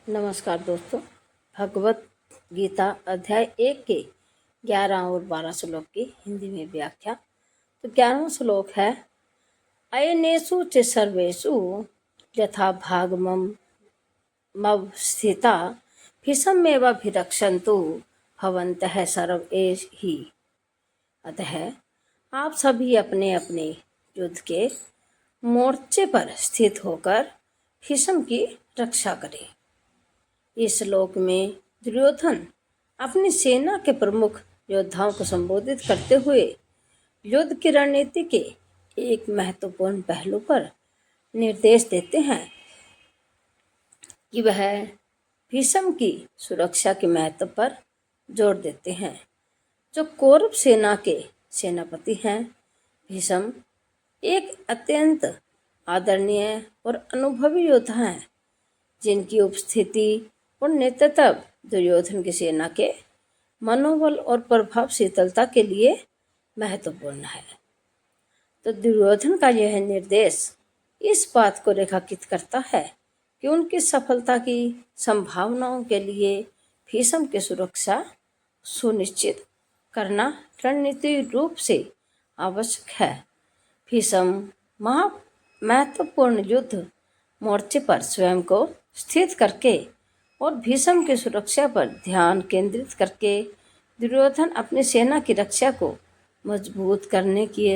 नमस्कार दोस्तों। भगवत गीता अध्याय 1 के 11 और 12 श्लोक की हिंदी में व्याख्या। तो 11वां श्लोक है, अयनेषु च सर्वेषु यथा भागमम मवस्थिता भीषमेवाभिरक्षन्तु भवन्तः सर्वे ही। अतः आप सभी अपने अपने युद्ध के मोर्चे पर स्थित होकर भीष्म की रक्षा करें। इस श्लोक में दुर्योधन अपनी सेना के प्रमुख योद्धाओं को संबोधित करते हुए युद्ध की रणनीति के एक महत्वपूर्ण पहलू पर निर्देश देते हैं कि वह भीष्म की सुरक्षा के महत्व पर जोर देते हैं। जो कौरव सेना के सेनापति हैं, भीष्म एक अत्यंत आदरणीय और अनुभवी योद्धा हैं, जिनकी उपस्थिति और नेतृत्व दुर्योधन की सेना के मनोबल और प्रभावशीलता के लिए महत्वपूर्ण है। तो दुर्योधन का यह निर्देश इस बात को रेखांकित करता है कि उनकी सफलता की संभावनाओं के लिए भीष्म की सुरक्षा सुनिश्चित करना रणनीतिक रूप से आवश्यक है। भीष्म महत्वपूर्ण युद्ध मोर्चे पर स्वयं को स्थित करके और भीष्म की सुरक्षा पर ध्यान केंद्रित करके दुर्योधन अपनी सेना की रक्षा को मजबूत करने की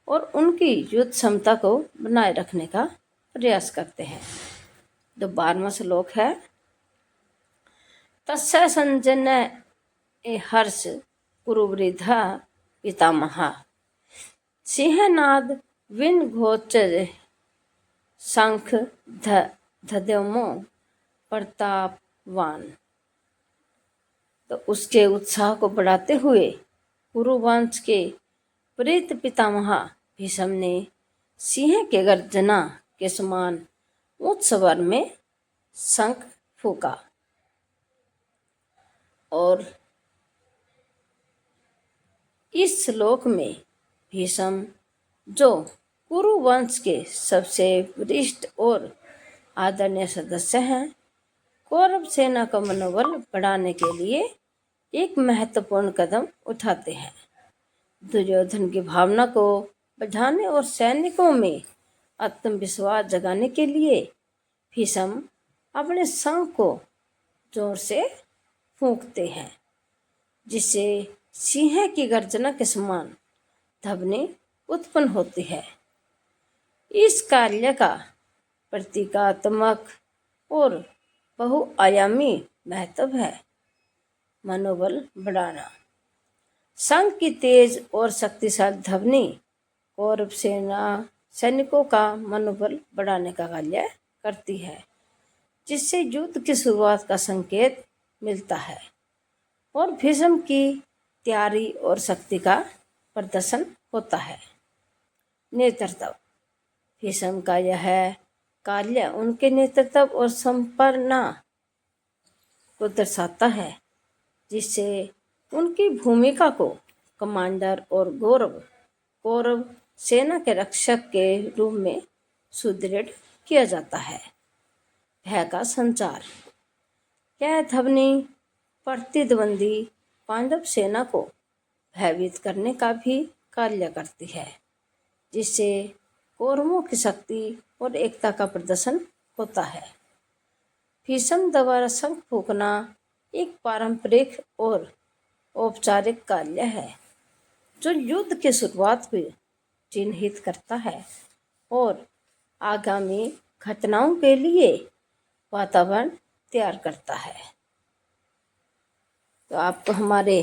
और उनकी युद्ध क्षमता को बनाए रखने का प्रयास करते हैं। तो 12वां श्लोक है, तस्य संजन्य हर्ष कुरुवृद्धा पितामहा सिंहनाद विनघोचर शंख धद्योमो प्रतापवान। तो उसके उत्साह को बढ़ाते हुए कुरुवंश के प्रीत पितामह भीष्म ने सिंह के गर्जना के समान उच्च स्वर में शंख फूंका और इस श्लोक में भीष्म, जो कुरुवंश के सबसे वरिष्ठ और आदरणीय सदस्य हैं, कौरव सेना का मनोबल बढ़ाने के लिए एक महत्वपूर्ण कदम उठाते हैं। दुर्योधन की भावना को बढ़ाने और सैनिकों में आत्मविश्वास जगाने के लिए भीष्म अपने शंख को जोर से फूंकते हैं, जिससे सिंह की गर्जना के समान ध्वनि उत्पन्न होती है। इस कार्य का प्रतीकात्मक और बहुआयामी महत्व है। मनोबल बढ़ाना। शंख की तेज और शक्तिशाली ध्वनि कौरव सैनिकों का मनोबल बढ़ाने का कार्य करती है, जिससे युद्ध की शुरुआत का संकेत मिलता है और भीष्म की तैयारी और शक्ति का प्रदर्शन होता है। नेतृत्व। भीष्म का यह कार्य उनके नेतृत्व और संपन्नता को दर्शाता है, जिससे उनकी भूमिका को कमांडर और कौरव सेना के रक्षक के रूप में सुदृढ़ किया जाता है। भय का संचार। यह ध्वनि प्रतिद्वंदी पांडव सेना को भयभीत करने का भी कार्य करती है, जिससे कौरवों की शक्ति और एकता का प्रदर्शन होता है। भीष्म द्वारा शंख फूंकना एक पारंपरिक और औपचारिक कार्य है, जो युद्ध की शुरुआत को चिन्हित करता है और आगामी घटनाओं के लिए वातावरण तैयार करता है। तो आपको हमारे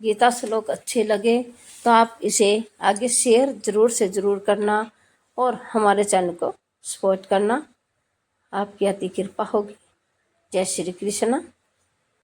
गीता श्लोक अच्छे लगे तो आप इसे आगे शेयर ज़रूर से ज़रूर करना और हमारे चैनल को सपोर्ट करना। आपकी अति कृपा होगी। जय श्री कृष्ण।